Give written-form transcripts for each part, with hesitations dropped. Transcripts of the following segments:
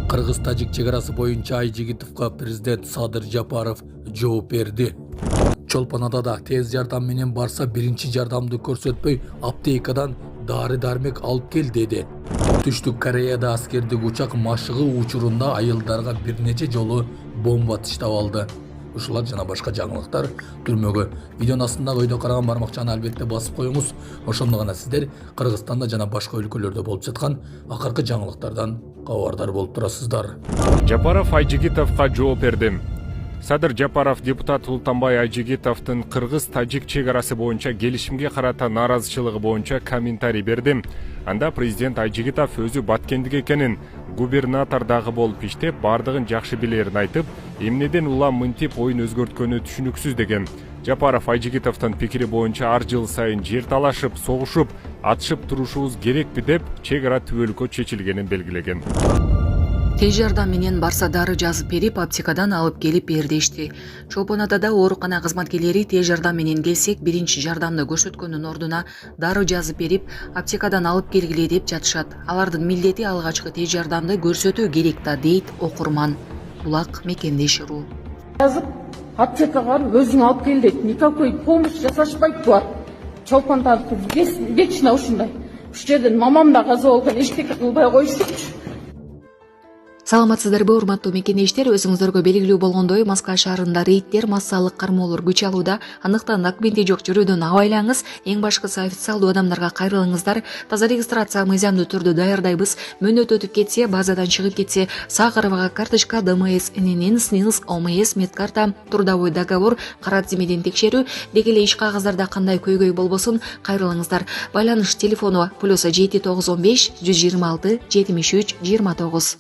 Кыргыз-тажик чегарасы боюнча Айжигитовго президент Садыр Жапаров жооп берди. Чолпон Атада тез жардам менен барса биринчи жардамды көрсөтпөй аптекадан дары-дармек алып кел деди. Түштүк Кореяда аскердик учак машыгуу учурунда айылдарга бир нече жолу бомба таштап алды. Ушулар жана башка жаңылыктар түрмөгө видеонун астындагы өйдө караган бармакчаны албетте басып коюңуз. Ошондо гана сиздер Кыргызстанда жана башка өлкөлөрдө болуп жаткан акыркы жаңылыктардан кабардар болуп турасыздар. Жапаров Айжигитовго жооп берди. Садыр Жапаров депутат Ултанбай Айжигитовдун кыргыз-тажик чегарасы боюнча келишимге карата нааразычылыгы боюнча комментарий берди. Анда президент Айжигитов өзү баткендик экенин, губернатор дагы болуп иштеп, бардыгын жакшы билерин айтып, эмнеден улам мынтип оюн өзгөрткөнү түшүнүксүз деген. Жапаров Айжигитовдун пикири боюнча ар жыл сайын жер талашып, согушуп, атышып турушубуз керекпи деп чегара түбөлүккө чечилгенин белгилеген. Тез жардам менен барса дары жазып берип, аптекадан алып келип бердишти. Чолпон Атада оорукана кызматкерлери тез жардам менен келсек, биринчи жардамды көрсөткөндүн ордуна дары жазып берип, аптекадан алып келгиле деп жатышат. Алардын милдети алгачкы тез жардамды көрсөтүү керек да, дейт окурман. Булак мекендеширүү. Жазып, аптекага өзүң алып кел дейт. Никакой помощь жасашпайт булар. Чолпондар вечно ушундай. Уш жерден мамам да каза болгон, эчтеке кылбай коюштучу. Саламатсыздарбы, урматтуу мекендештер, өзүңүздөргө белгилүү болгондой, Москва шаарында рейдтер, массалык кармоолор күч алууда. Андыктан документи жок жүрүүдөн абайлаңыз. Эң башкысы официалдуу адамдарга кайрылыңыздар. Таза регистрация мыйзамдуу түрдө даярдайбыз. Мөөнөт өтүп кетсе, базадан чыгып кетсе, Сахарова карточка, ДМС, ННН, СНИЛС, ОМС, медкарта, трудовой договор, кара тизмеден текшерүү, деги эле иш кагаздарда кандай көйгөй болбосун, кайрылыңыздар. Байланыш телефону +7 915 126 73 29.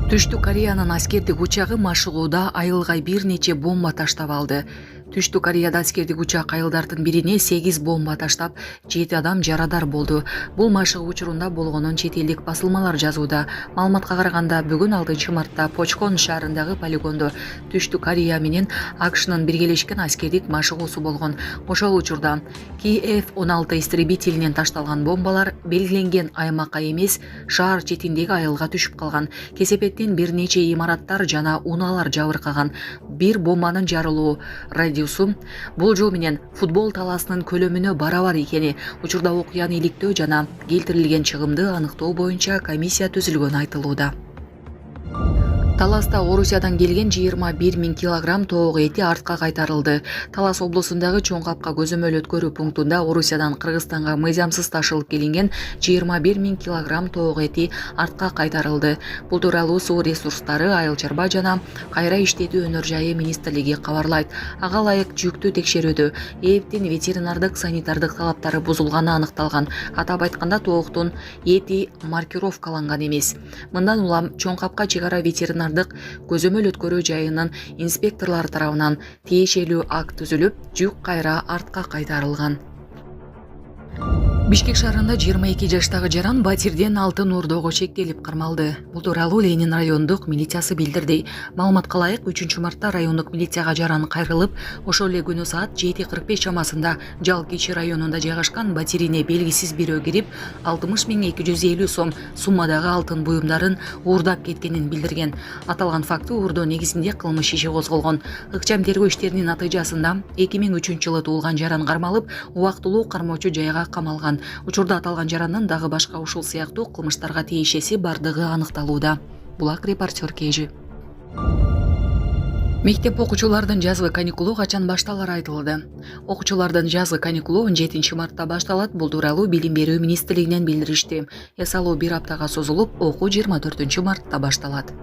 Түштүк Кореянын аскердик учагы машыгууда айылга бир нече бомба таштап алды. Түштүк Кореяда аскердик учак айылдардын бирине 8 бомба таштап, 7 адам жарадар болду. Бул машыгуу учурунда болгонун чет элдик басылмалар жазууда. Маалыматка караганда, бүгүн 6-мартта Почкон шаарындагы полигондо Түштүк Корея менен АКШнын биргелешкен аскердик машыгуусу болгон. Ошол учурда Kf-16 истребителинен ташталган бомбалар белгиленген аймакка эмес, шаар четиндеги айылга түшүп калган. Кесепеттен бир нече имараттар жана унаалар жабыркаган. Бир бомбанын жарылуу радиусу болжол менен футбол талаасынын көлөмүнө барабар экени, учурда окуяны иликтөө жана келтирилген чыгымды аныктоо боюнча комиссия түзүлгөнү айтылууда. Таласта Орусиядан келген 21 000 килограмм тоок эти артка кайтарылды. Талас облусундагы чоң капка көзөмөл өткөрүү пунктунда Орусиядан Кыргызстанга мыйзамсыз ташылып келинген 21 000 килограмм тоок эти артка кайтарылды. Бул тууралуу Суу ресурстары, Айыл чарба жана кайра иштетүү өнөр жайы министрлиги кабарлайт. Ага ылайык жүктүү текшерүүдө эптин ветеринардык санитардык талаптары бузулганы аныкталган. Атап айтканда, тооктун эти маркировкаланган эмес. Мындан улам чоң капка чегара ветеринар көзөмөл өткөрүү жайынын инспекторлор тарабынан тиешелүү акт түзүлүп, жүк кайра артка кайтарылган. Бишкек шаарында 22 жаштагы жаран батирден алтын уурдоого чектелип кармалды. Бул тууралуу Ленин райондук милициясы билдирди. Маалыматка ылайык, 3-мартта райондук милицияга жаран кайрылып, ошол эле күнү саат 7:45 чамасында Жалкичи районунда жайгашкан батирине белгисиз бирөө кирип, 60 250 сом суммадагы алтын буюмдарын уурдап кеткенин билдирген. Аталган факты уурдоо негизинде кылмыш иши козголгон. Ыкчам тергөө иштеринин натыйжасында 2003 жылы туулган жаран кармалып, убактылуу кармоочу жайга камалган. Учурда аталган жарандын дагы башка ушул сыяктуу кылмыштарга тиешеси бардыгы аныкталууда. Булак репортер Кежи. Мектеп окуучулардын жазгы каникулу качан башталары айтылды. Окуучулардын жазгы каникулу 17-мартта башталат. Бул тууралуу Билим берүү министрлигинен билдиришти. Эс алуу 1 аптага созулуп, окуу 24-мартта башталат.